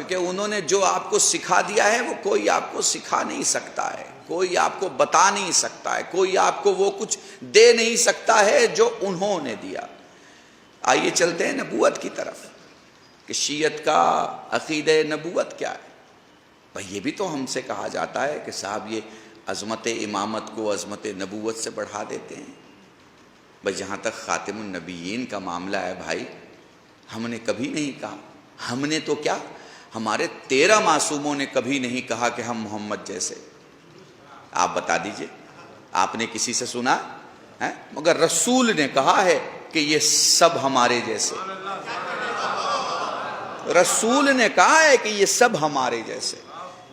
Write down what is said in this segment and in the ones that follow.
کیونکہ انہوں نے جو آپ کو سکھا دیا ہے وہ کوئی آپ کو سکھا نہیں سکتا ہے، کوئی آپ کو بتا نہیں سکتا ہے، کوئی آپ کو وہ کچھ دے نہیں سکتا ہے جو انہوں نے دیا۔ آئیے چلتے ہیں نبوت کی طرف کہ شیعت کا عقیدہ نبوت کیا ہے۔ بھئی یہ بھی تو ہم سے کہا جاتا ہے کہ صاحب یہ عظمت امامت کو عظمت نبوت سے بڑھا دیتے ہیں۔ بھئی جہاں تک خاتم النبیین کا معاملہ ہے بھائی، ہم نے کبھی نہیں کہا، ہم نے تو کیا، ہمارے 13 معصوموں نے کبھی نہیں کہا کہ ہم محمد جیسے۔ آپ بتا دیجئے، آپ نے کسی سے سنا ہے؟ مگر رسول نے کہا ہے کہ یہ سب ہمارے جیسے، رسول نے کہا ہے کہ یہ سب ہمارے جیسے۔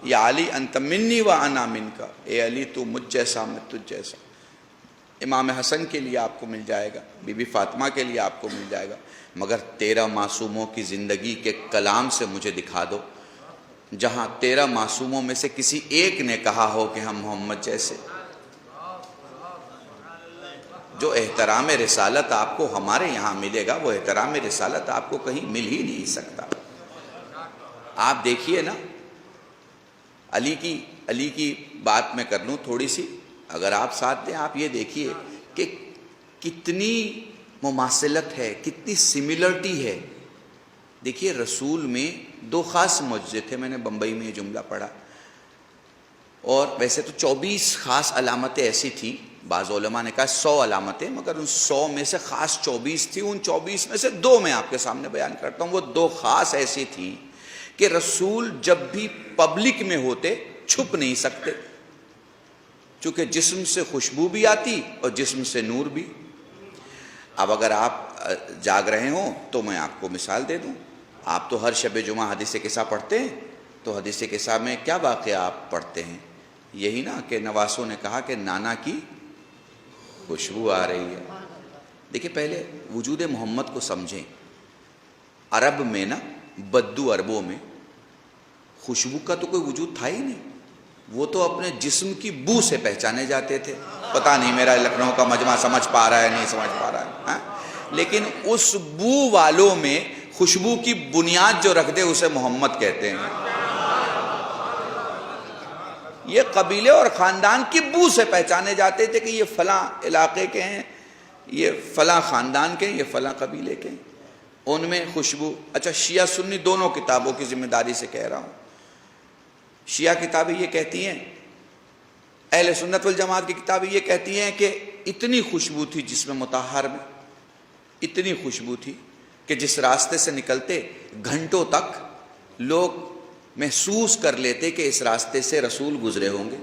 یا علی انت منی و انا منکا، اے علی تو مجھ جیسا میں تجھ جیسا۔ امام حسن کے لیے آپ کو مل جائے گا، بی بی فاطمہ کے لیے آپ کو مل جائے گا، مگر 13 معصوموں کی زندگی کے کلام سے مجھے دکھا دو جہاں 13 معصوموں میں سے کسی ایک نے کہا ہو کہ ہم محمد جیسے۔ جو احترام رسالت آپ کو ہمارے یہاں ملے گا وہ احترام رسالت آپ کو کہیں مل ہی نہیں سکتا۔ آپ دیکھیے نا، علی کی بات میں کر لوں تھوڑی سی، اگر آپ ساتھ دیں، آپ یہ دیکھیے کہ کتنی مماثلت ہے، کتنی سملرٹی ہے۔ دیکھیے رسول میں 2 خاص معجزے تھے، میں نے بمبئی میں یہ جملہ پڑھا، اور ویسے تو 24 خاص علامتیں ایسی تھیں، بعض علماء نے کہا 100 علامتیں، مگر ان 100 میں سے خاص 24 تھی، ان 24 میں سے 2 میں آپ کے سامنے بیان کرتا ہوں۔ وہ 2 خاص ایسی تھیں کہ رسول جب بھی پبلک میں ہوتے چھپ نہیں سکتے، چونکہ جسم سے خوشبو بھی آتی اور جسم سے نور بھی۔ اب اگر آپ جاگ رہے ہوں تو میں آپ کو مثال دے دوں، آپ تو ہر شب جمعہ حدیث قصہ پڑھتے ہیں، تو حدیث قصہ میں کیا واقعہ آپ پڑھتے ہیں؟ یہی نا کہ نواسوں نے کہا کہ نانا کی خوشبو آ رہی ہے۔ دیکھیں پہلے وجود محمد کو سمجھیں۔ عرب میں نا، بدو عربوں میں خوشبو کا تو کوئی وجود تھا ہی نہیں، وہ تو اپنے جسم کی بو سے پہچانے جاتے تھے۔ پتہ نہیں میرا لکھنؤ کا مجمع سمجھ پا رہا ہے نہیں سمجھ پا رہا ہے، ہاں؟ لیکن اس بو والوں میں خوشبو کی بنیاد جو رکھ دے اسے محمد کہتے ہیں۔ یہ قبیلے اور خاندان کی بو سے پہچانے جاتے تھے کہ یہ فلاں علاقے کے ہیں، یہ فلاں خاندان کے ہیں، یہ فلاں قبیلے کے ہیں، ان میں خوشبو۔ اچھا شیعہ سنی دونوں کتابوں کی ذمہ داری سے کہہ رہا ہوں۔ شیعہ کتابیں یہ کہتی ہیں، اہل سنت والجماعت کی کتابیں یہ کہتی ہیں کہ اتنی خوشبو تھی جسم مطہر میں، اتنی خوشبو تھی کہ جس راستے سے نکلتے گھنٹوں تک لوگ محسوس کر لیتے کہ اس راستے سے رسول گزرے ہوں گے۔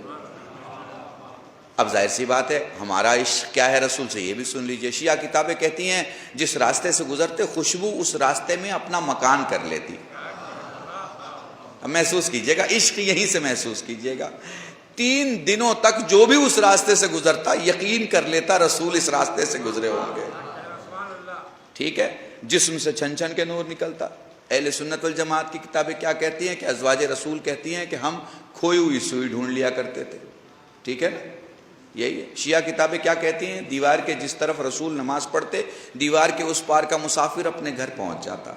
اب ظاہر سی بات ہے ہمارا عشق کیا ہے رسول سے، یہ بھی سن لیجئے۔ شیعہ کتابیں کہتی ہیں جس راستے سے گزرتے خوشبو اس راستے میں اپنا مکان کر لیتی۔ اب محسوس کیجئے گا، عشق یہیں سے محسوس کیجئے گا۔ 3 دنوں تک جو بھی اس راستے سے گزرتا یقین کر لیتا رسول اس راستے سے گزرے ہوں گے۔ ٹھیک ہے، جسم سے چھن چھن کے نور نکلتا۔ اہل سنت والجماعت کی کتابیں کیا کہتی ہیں کہ ازواج رسول کہتی ہیں کہ ہم کھوئی ہوئی سوئی ڈھونڈ لیا کرتے تھے۔ ٹھیک ہے نا، یہی ہے۔ شیعہ کتابیں کیا کہتی ہیں؟ دیوار کے جس طرف رسول نماز پڑھتے دیوار کے اس پار کا مسافر اپنے گھر پہنچ جاتا۔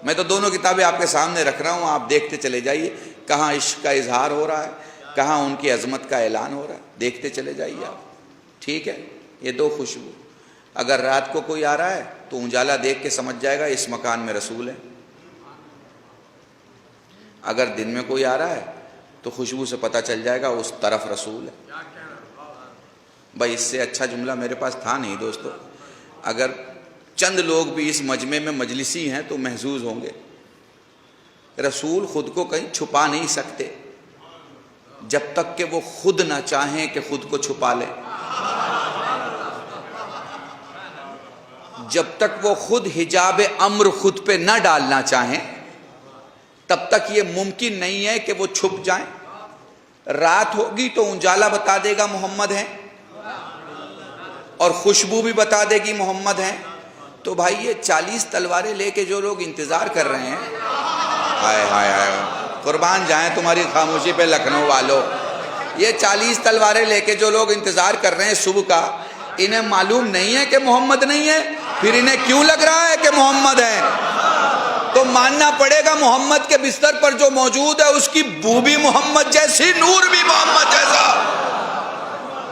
میں تو دونوں کتابیں آپ کے سامنے رکھ رہا ہوں، آپ دیکھتے چلے جائیے کہاں عشق کا اظہار ہو رہا ہے، کہاں ان کی عظمت کا اعلان ہو رہا ہے، دیکھتے چلے جائیے آپ۔ ٹھیک ہے، یہ 2 خوشبو۔ اگر رات کو کوئی آ رہا ہے تو اجالا دیکھ کے سمجھ جائے گا اس مکان میں رسول ہے، اگر دن میں کوئی آ رہا ہے تو خوشبو سے پتہ چل جائے گا اس طرف رسول ہے۔ بھائی اس سے اچھا جملہ میرے پاس تھا نہیں دوستو۔ اگر چند لوگ بھی اس مجمع میں مجلسی ہیں تو محظوظ ہوں گے۔ رسول خود کو کہیں چھپا نہیں سکتے جب تک کہ وہ خود نہ چاہیں کہ خود کو چھپا لیں، جب تک وہ خود حجاب امر خود پہ نہ ڈالنا چاہیں تب تک یہ ممکن نہیں ہے کہ وہ چھپ جائیں۔ رات ہوگی تو اجالا بتا دے گا محمد ہیں، اور خوشبو بھی بتا دے گی محمد ہیں۔ تو بھائی یہ 40 تلواریں لے کے جو لوگ انتظار کر رہے ہیں، ہائے ہائے ہائے، قربان جائیں تمہاری خاموشی پہ لکھنؤ والوں، یہ 40 تلواریں لے کے جو لوگ انتظار کر رہے ہیں صبح کا، انہیں معلوم نہیں ہے کہ محمد نہیں ہے، پھر انہیں کیوں لگ رہا ہے کہ محمد ہے؟ تو ماننا پڑے گا محمد کے بستر پر جو موجود ہے اس کی بو بھی محمد جیسی، نور بھی محمد جیسا۔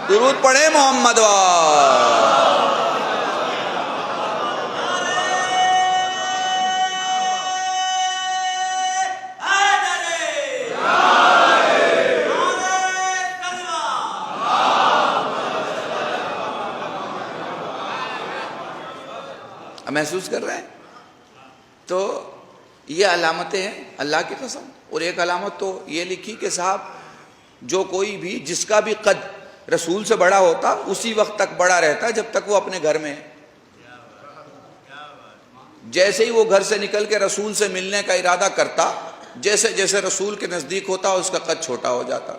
درود پڑھے محمد محسوس کر رہے ہیں؟ تو یہ علامتیں ہیں اللہ کی قسم۔ اور ایک علامت تو یہ لکھی کہ صاحب جو کوئی بھی جس کا بھی قد رسول سے بڑا ہوتا اسی وقت تک بڑا رہتا جب تک وہ اپنے گھر میں ہے۔ جیسے ہی وہ گھر سے نکل کے رسول سے ملنے کا ارادہ کرتا، جیسے جیسے رسول کے نزدیک ہوتا اس کا قد چھوٹا ہو جاتا۔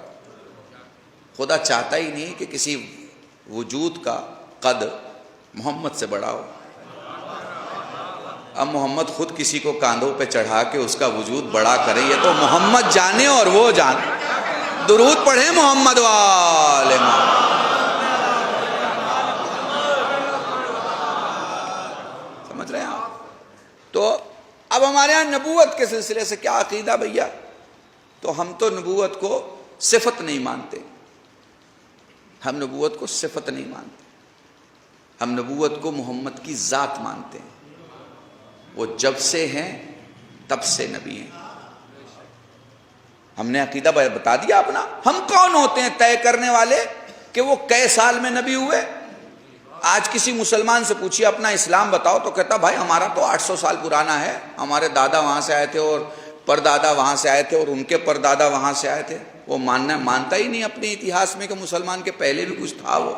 خدا چاہتا ہی نہیں کہ کسی وجود کا قد محمد سے بڑا ہو۔ اب محمد خود کسی کو کاندھوں پہ چڑھا کے اس کا وجود بڑا کرے، یہ تو محمد جانے اور وہ جانے۔ درود پڑھے محمد والے سمجھ رہے ہیں آپ؟ تو اب ہمارے یہاں نبوت کے سلسلے سے کیا عقیدہ بھیا؟ تو ہم تو نبوت کو صفت نہیں مانتے، ہم نبوت کو صفت نہیں مانتے، ہم نبوت کو محمد کی ذات مانتے ہیں۔ وہ جب سے ہیں تب سے نبی ہیں۔ ہم نے عقیدہ بتا دیا اپنا۔ ہم کون ہوتے ہیں طے کرنے والے کہ وہ کئے سال میں نبی ہوئے؟ آج کسی مسلمان سے پوچھیے اپنا اسلام بتاؤ تو کہتا بھائی ہمارا تو 800 سال پرانا ہے، ہمارے دادا وہاں سے آئے تھے اور پردادا وہاں سے آئے تھے اور ان کے پردادا وہاں سے آئے تھے۔ وہ مانتا ہی نہیں اپنے اتہاس میں کہ مسلمان کے پہلے بھی کچھ تھا۔ وہ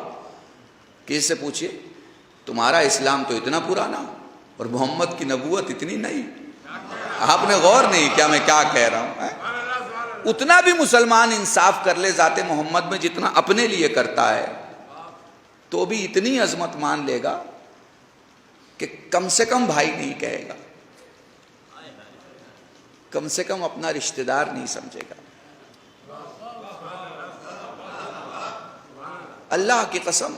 کسی سے پوچھئے تمہارا اسلام تو اتنا پرانا اور محمد کی نبوت اتنی نہیں، آپ نے غور نہیں کیا میں کیا کہہ رہا ہوں؟ اتنا بھی مسلمان انصاف کر لے ذات محمد میں جتنا اپنے لیے کرتا ہے تو بھی اتنی عظمت مان لے گا کہ کم سے کم بھائی نہیں کہے گا، کم سے کم اپنا رشتہ دار نہیں سمجھے گا۔ اللہ کی قسم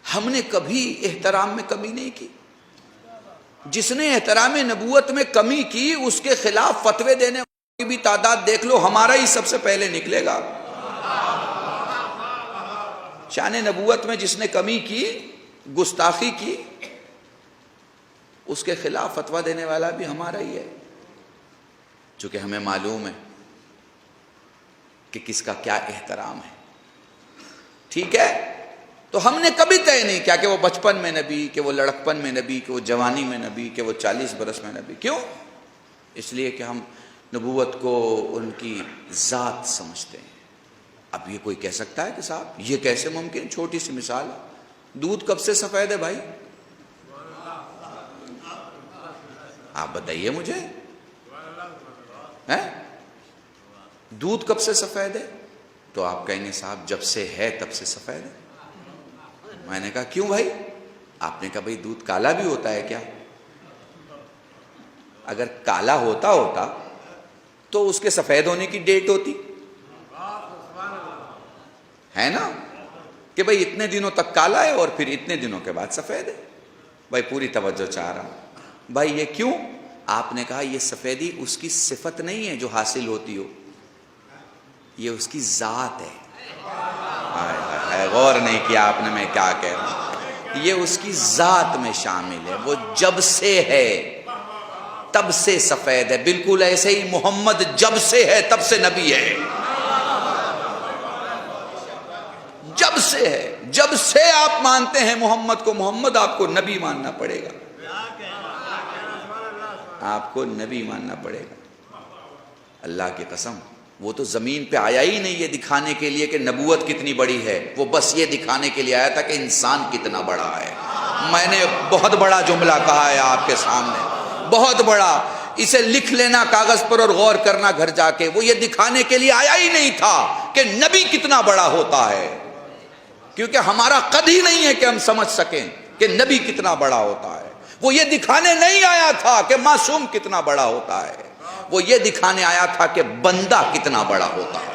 ہم نے کبھی احترام میں کمی نہیں کی۔ جس نے احترام نبوت میں کمی کی اس کے خلاف فتوے دینے کی بھی تعداد دیکھ لو، ہمارا ہی سب سے پہلے نکلے گا۔ شان نبوت میں جس نے کمی کی، گستاخی کی، اس کے خلاف فتویٰ دینے والا بھی ہمارا ہی ہے، چونکہ ہمیں معلوم ہے کہ کس کا کیا احترام ہے۔ ٹھیک ہے؟ تو ہم نے کبھی طے نہیں کیا کہ وہ بچپن میں نبی، کہ وہ لڑکپن میں نبی، کہ وہ جوانی میں نبی، کہ وہ 40 برس میں نبی۔ کیوں؟ اس لیے کہ ہم نبوت کو ان کی ذات سمجھتے ہیں۔ اب یہ کوئی کہہ سکتا ہے کہ صاحب یہ کیسے ممکن؟ چھوٹی سی مثال، دودھ کب سے سفید ہے بھائی؟ آپ بتائیے مجھے، دودھ کب سے سفید ہے؟ تو آپ کہیں گے صاحب جب سے ہے تب سے سفید ہے۔ میں نے کہا کیوں بھائی؟ آپ نے کہا بھائی دودھ کالا بھی ہوتا ہے کیا؟ اگر کالا ہوتا تو اس کے سفید ہونے کی ڈیٹ ہوتی ہے نا، کہ بھائی اتنے دنوں تک کالا ہے اور پھر اتنے دنوں کے بعد سفید ہے۔ بھائی پوری توجہ چاہ رہا ہوں۔ بھائی یہ کیوں؟ آپ نے کہا یہ سفیدی اس کی صفت نہیں ہے جو حاصل ہوتی ہو، یہ اس کی ذات ہے۔ غور نہیں کیا آپ نے میں کیا کہہ رہا ہوں؟ یہ اس کی ذات میں شامل ہے، وہ جب سے ہے تب سے سفید ہے۔ بالکل ایسے ہی محمد جب سے ہے تب سے نبی ہے، جب سے ہے۔ جب سے آپ مانتے ہیں محمد کو محمد، آپ کو نبی ماننا پڑے گا، آپ کو نبی ماننا پڑے گا۔ اللہ کی قسم وہ تو زمین پہ آیا ہی نہیں یہ دکھانے کے لیے کہ نبوت کتنی بڑی ہے، وہ بس یہ دکھانے کے لیے آیا تھا کہ انسان کتنا بڑا ہے۔ میں نے بہت بڑا جملہ کہا ہے آپ کے سامنے، بہت بڑا، اسے لکھ لینا کاغذ پر اور غور کرنا گھر جا کے۔ وہ یہ دکھانے کے لیے آیا ہی نہیں تھا کہ نبی کتنا بڑا ہوتا ہے، کیونکہ ہمارا قد ہی نہیں ہے کہ ہم سمجھ سکیں کہ نبی کتنا بڑا ہوتا ہے۔ وہ یہ دکھانے نہیں آیا تھا کہ معصوم کتنا بڑا ہوتا ہے، وہ یہ دکھانے آیا تھا کہ بندہ کتنا بڑا ہوتا ہے۔